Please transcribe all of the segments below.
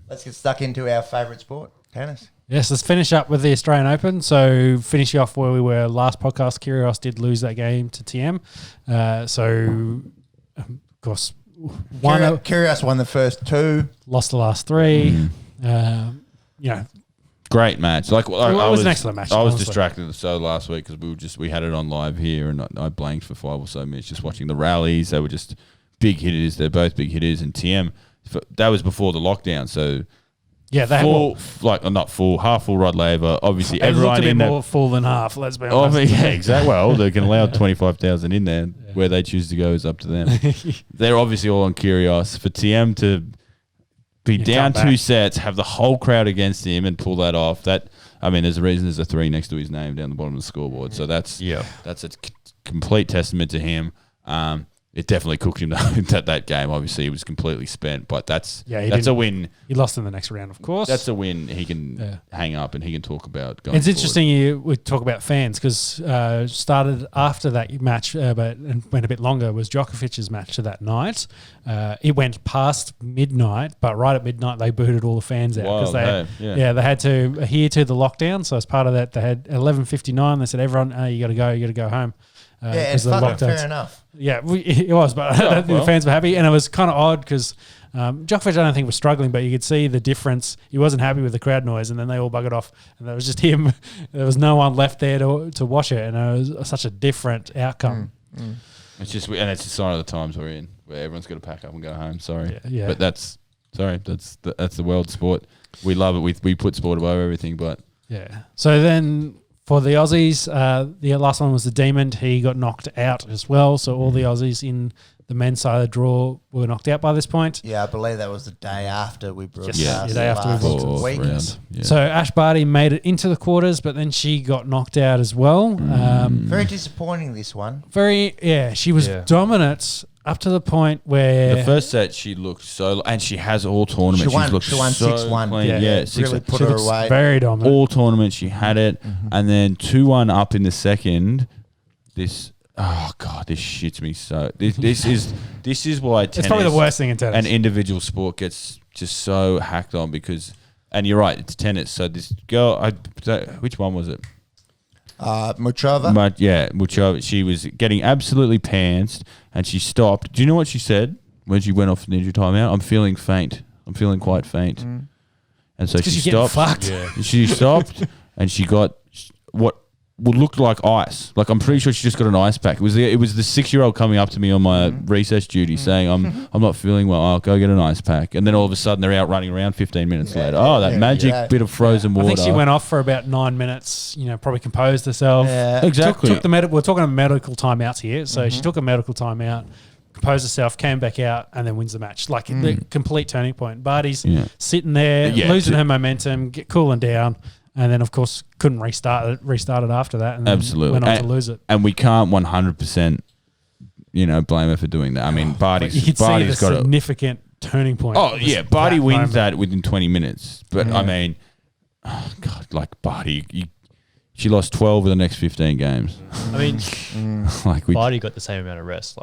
Let's get stuck into our favourite sport, tennis. Yes, let's finish up with the Australian Open. So finishing off where we were last podcast, Kyrgios did lose that game to TM. Of course, Kyrgios won the first two. Lost the last three. Great match. Like it was an excellent match. I was distracted so last week because we had it on live here, and I blanked for 5 or so minutes just watching the rallies. They were just big hitters. They're both big hitters, and TM that was before the lockdown. So yeah, they not full, half full Rod Laver. Obviously, it everyone looked a bit in more full than half. Let's be honest. Yeah, exactly. Well, they can allow 25,000 in there. Yeah. Where they choose to go is up to them. They're obviously all on Kyrgios. For TM to be down 2 sets, have the whole crowd against him, and pull that off. There's a reason there's a 3 next to his name down the bottom of the scoreboard. So that's a complete testament to him. It definitely cooked him that game. Obviously, he was completely spent, but that's a win. He lost in the next round, of course. That's a win he can hang up and he can talk about going It's forward. interesting we talk about fans because started after that match and went a bit longer was Djokovic's match of that night. It went past midnight, but right at midnight they booted all the fans out because they had to adhere to the lockdown. So as part of that, they had 11:59. They said, everyone, you got to go home. It's fucking fair enough. Yeah, it was, but the fans were happy, and it was kind of odd because Djokovic, I don't think, was struggling, but you could see the difference. He wasn't happy with the crowd noise, and then they all buggered off, and there was just him. There was no one left there to watch it, and it was such a different outcome. It's just, and it's a sign of the times we're in, where everyone's got to pack up and go home. Sorry, yeah. But that's the world sport. We love it. We put sport above everything, but yeah. So then. For the Aussies, the last one was the Demon. He got knocked out as well. So all the Aussies in the men's side of the draw were knocked out by this point. Yeah, I believe that was the day after we broadcast. The day after we broadcast. Week. Yeah. So Ash Barty made it into the quarters, but then she got knocked out as well. Very disappointing, this one. She was dominant up to the point where the first set she looked so, and she has all tournaments. She won 6-1. Yeah, really put her away. Very dominant. All tournaments she had it, and then 2-1 up in the second. This shits me so. This is why tennis, it's probably the worst thing in tennis. An individual sport gets just so hacked on because, and you're right, it's tennis. So this girl, which one was it? Muchova. Muchova. She was getting absolutely pantsed, and she stopped. Do you know what she said when she went off the injury timeout? I'm feeling faint. I'm feeling quite faint. And so she stopped. She stopped, and she got what would look like ice. Like I'm pretty sure she just got an ice pack. It was the 6-year-old coming up to me on my recess duty saying I'm not feeling well. I'll go get an ice pack. And then all of a sudden they're out running around 15 minutes later. That magic bit of frozen water. I think she went off for about 9 minutes. Probably composed herself. Yeah, exactly. Took the we're talking about medical timeouts here. So she took a medical timeout, composed herself, came back out, and then wins the match. Like the complete turning point. Barty's sitting there, losing her momentum, cooling down. And then, of course, couldn't restart it after that, and then went on to lose it. And we can't 100%, blame her for doing that. I mean, Barty's got a significant turning point. Oh yeah, Barty wins that within 20 minutes. But I mean, Barty, she lost 12 of the next 15 games. I mean, Barty got the same amount of rest.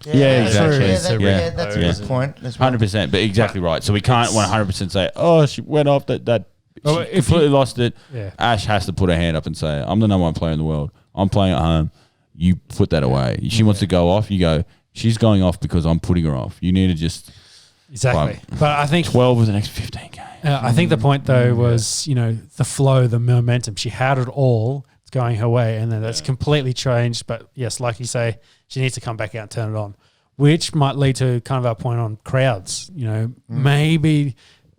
Exactly. That's a good point. 100%, but exactly right. So we can't 100% say, she went off that. She completely lost it. Yeah. Ash has to put her hand up and say, I'm the number 1 player in the world. I'm playing at home. You put that away. She wants to go off. You go, she's going off because I'm putting her off. You need to just... Exactly. But I think... 12 of the next 15 games. I think the point, though, was, the flow, the momentum. She had it all. It's going her way. And then that's completely changed. But, yes, like you say, she needs to come back out and turn it on, which might lead to kind of our point on crowds. Maybe...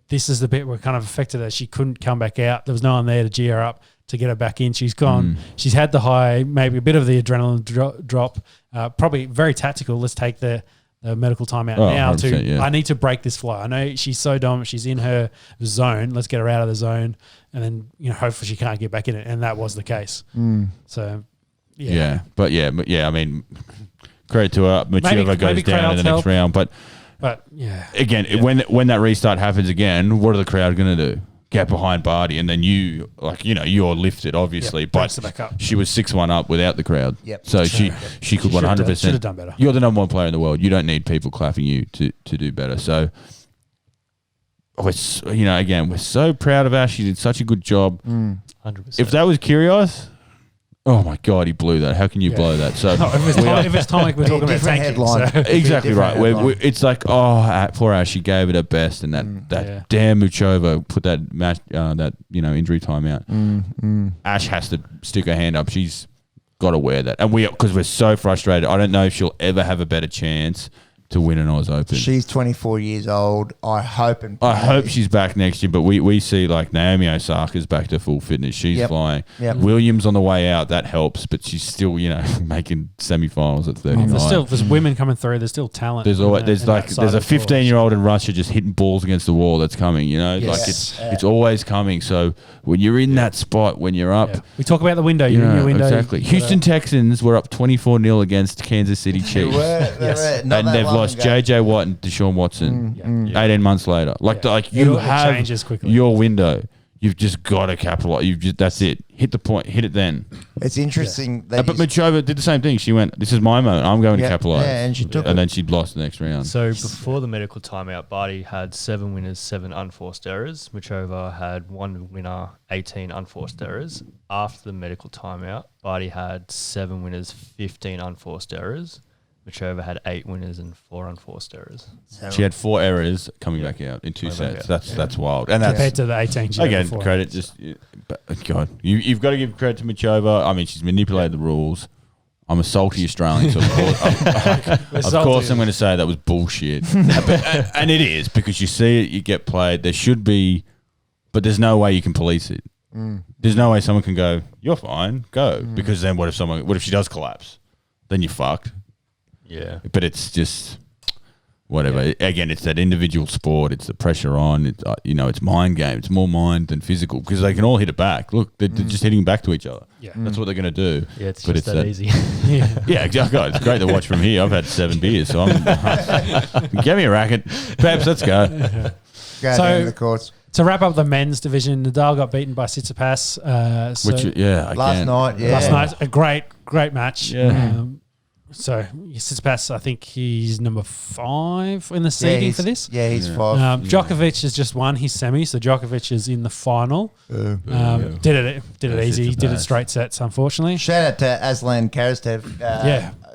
This is the bit where kind of affected her. She couldn't come back out. There was no one there to gear her up to get her back in. She's gone. She's had the high, maybe a bit of the adrenaline drop. Probably very tactical. Let's take the medical time out now. I need to break this flow. I know she's so dominant. She's in her zone. Let's get her out of the zone. And then, hopefully she can't get back in it. And that was the case. So, yeah. But I mean, credit to her. Muchova goes down in the next round. But again, when that restart happens again, what are the crowd going to do? Get behind Barty, and then you're lifted, obviously. But she was 6-1 up without the crowd. Yep. So she could 100%. Should have done better. You're the number 1 player in the world. You don't need people clapping you to do better. So we're so proud of Ash. She did such a good job. 100%. If that was Kyrgios, oh my God, he blew that. How can you blow that? So if it's Tomic, we're talking about different tanking. headline. So. exactly right. It's like, poor Ash, she gave it her best, and that damn Muchova put that match, injury time out. Ash has to stick her hand up. She's got to wear that, and because we're so frustrated. I don't know if she'll ever have a better chance to win an AusOpen. She's 24 years old. I hope she's back next year, but we see like Naomi Osaka's back to full fitness. She's flying. Yep. Williams on the way out, that helps, but she's still, making semi-finals at 39. There's women coming through. There's still talent. There's a 15-year-old in Russia just hitting balls against the wall that's coming, Like it's always coming. So when you're in that spot, when you're up. We talk about the window. You're in your window. Exactly. Houston Texans were up 24-0 against Kansas City Chiefs. And they've lost JJ Watt and Deshaun Watson 18 months later. You have your window. You've just got to capitalize. That's it. Hit the point. Hit it then. It's interesting. But Muchova did the same thing. She went, "This is my moment. I'm going to capitalize." Yeah, and she took it. And then she lost the next round. So before the medical timeout, Barty had 7 winners, 7 unforced errors. Muchova had 1 winner, 18 unforced errors. After the medical timeout, Barty had 7 winners, 15 unforced errors. Muchova had 8 winners and 4 unforced errors. She had 4 errors coming back out in 2 sets. That's wild. And that's compared to the 18. Again, credit. God, you've got to give credit to Muchova. I mean, she's manipulated the rules. I'm a salty Australian, so of course I'm going to say that was bullshit. And it is, because you see it, you get played. There should be, but there's no way you can police it. There's no way someone can go, "You're fine, go," because then what if she does collapse? Then you're fucked. Yeah. But it's just whatever. Yeah. Again, it's that individual sport. It's the pressure on. It's, it's mind game. It's more mind than physical, because they can all hit it back. Look, they're just hitting back to each other. Yeah. That's what they're going to do. Yeah, it's that easy. Yeah, exactly. It's great to watch from here. I've had 7 beers, so give me a racket. Peps, let's go. Go down to the courts. To wrap up the men's division, Nadal got beaten by Tsitsipas. Last night, a great match. Yeah. So Tsitsipas, I think he's number 5 in the seeding for this. Yeah, he's 5. Djokovic has just won his semi, so Djokovic is in the final. Did it easy. He did it straight sets, unfortunately. Shout out to Aslan Karastev.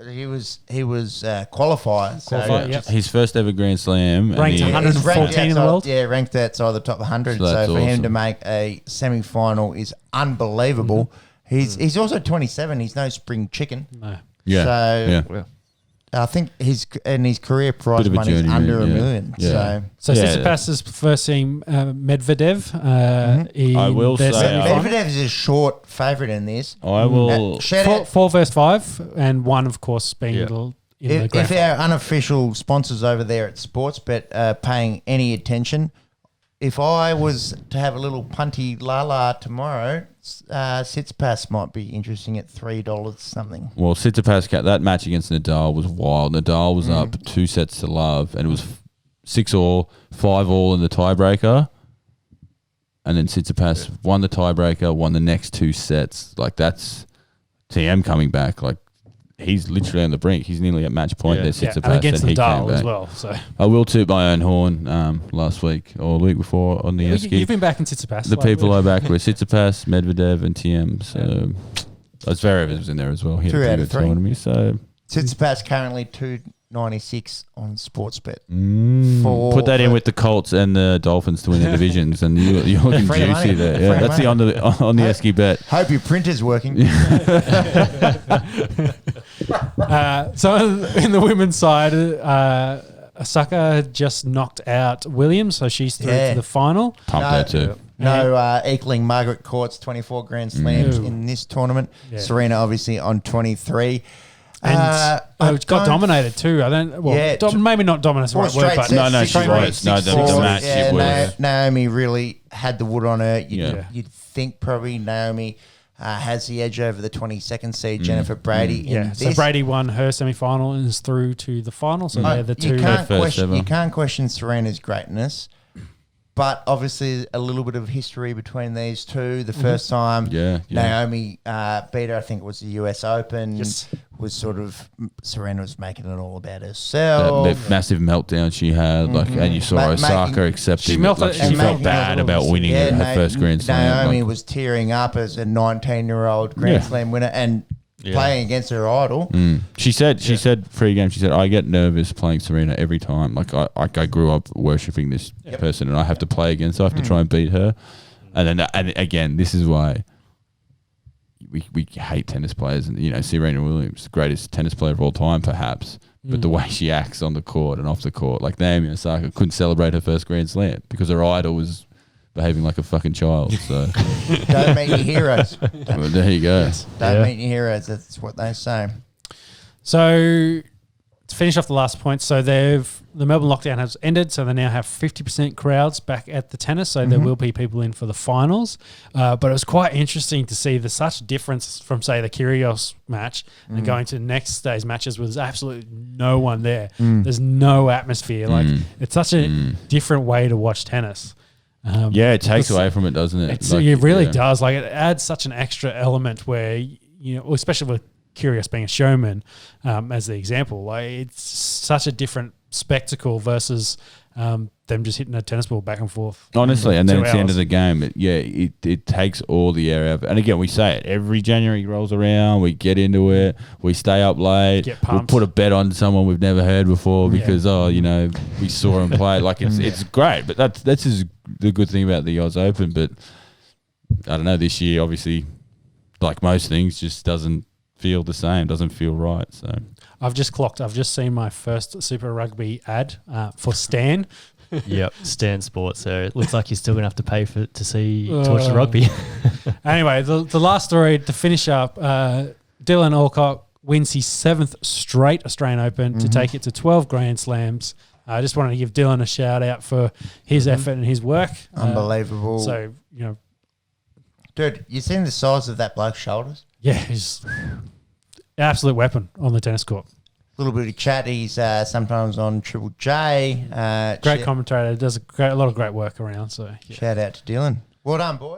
He was qualifier. So his first ever Grand Slam. Ranked 114 in the world. Yeah, ranked outside the top 100. So for him to make a semi-final is unbelievable. He's also 27. He's no spring chicken. No. Yeah. So I think his career prize money is under $1 million. Yeah. So Tsitsipas is versing Medvedev. I will say Medvedev is a short favourite in this. I will 4 versus 5, and 1 of course being the if our unofficial sponsors over there at Sportsbet paying any attention, if I was to have a little punty la tomorrow, Tsitsipas might be interesting at $3 something. Well, Tsitsipas, that match against Nadal was wild. Nadal was up 2-0, and it was 6-all, 5-all in the tiebreaker. And then Tsitsipas won the tiebreaker, won the next 2 sets. That's TM coming back. He's literally on the brink. He's nearly at match point. There, Tsitsipas, and against Nadal as well. So I will toot my own horn. Last week or the week before on the Esky. You've been back in Tsitsipas. The people I back were Tsitsipas, Medvedev, and TM. So Zverev was in there as well. He had 2 out of 3. Me, so Tsitsipas currently 296 on Sportsbet. Put that in with the Colts and the Dolphins to win the divisions, and you're looking juicy there. Yeah, that's on the Esky bet. Hope your printer's working. So in the women's side, Osaka just knocked out Williams, so she's through to the final. Pumped that too. No equaling Margaret Court's 24 Grand Slams in this tournament. Yeah. Serena obviously on 23. And got dominated too. I don't. Well, maybe not dominant. Right word, but she was. No, the match it was. Naomi really had the wood on her. You'd think probably Naomi has the edge over the 22nd seed Jennifer Brady. So Brady won her semi-final and is through to the final. So they're the two. You can't question Serena's greatness. But obviously a little bit of history between these two. The first time Naomi beat her, I think it was the US Open, was sort of Serena was making it all about herself. That massive meltdown she had, like, and you saw Osaka accepting she felt bad about winning her first Grand Slam. Naomi was tearing up as a 19-year-old Grand Slam winner and playing against her idol. She said pre-game, she said, I get nervous playing Serena every time. Like I grew up worshipping this person, and I have to play against her. I have to try and beat her. And again, this is why we hate tennis players, and Serena Williams, the greatest tennis player of all time, perhaps. But the way she acts on the court and off the court, like Naomi Osaka couldn't celebrate her first Grand Slam because her idol was behaving like a fucking child. So don't meet your heroes. Well, there you go. Don't meet your heroes. That's what they say. So to finish off the last point, so the Melbourne lockdown has ended, so they now have 50% crowds back at the tennis, so there will be people in for the finals. But it was quite interesting to see such difference from, say, the Kyrgios match and going to the next day's matches where there's absolutely no one there. There's no atmosphere. Like, it's such a different way to watch tennis. It takes away from it, doesn't it? It really does. Like, it adds such an extra element where, especially with Kyrgios being a showman, as the example, like, it's such a different spectacle versus them just hitting a tennis ball back and forth. Honestly, and then it's the end of the game. It takes all the air out of it. And again, we say it every January rolls around. We get into it. We stay up late. We put a bet on someone we've never heard before because we saw him play. Like, it's great. But that's the good thing about the AusOpen. But I don't know. This year, obviously, like most things, just doesn't feel the same, doesn't feel right. So I've just seen my first Super Rugby ad for Stan. Yep, Stan Sports. So it looks like you're still gonna have to pay to watch the rugby. Anyway, the last story to finish up, Dylan Alcock wins his 7th straight Australian Open to take it to 12 Grand Slams. I just wanted to give Dylan a shout out for his effort and his work. Unbelievable. Dude, you seen the size of that bloke's shoulders? Yeah, he's an absolute weapon on the tennis court. A little bit of chat. He's sometimes on Triple J. Great commentator. Does a lot of great work around. So shout out to Dylan. Well done, boy.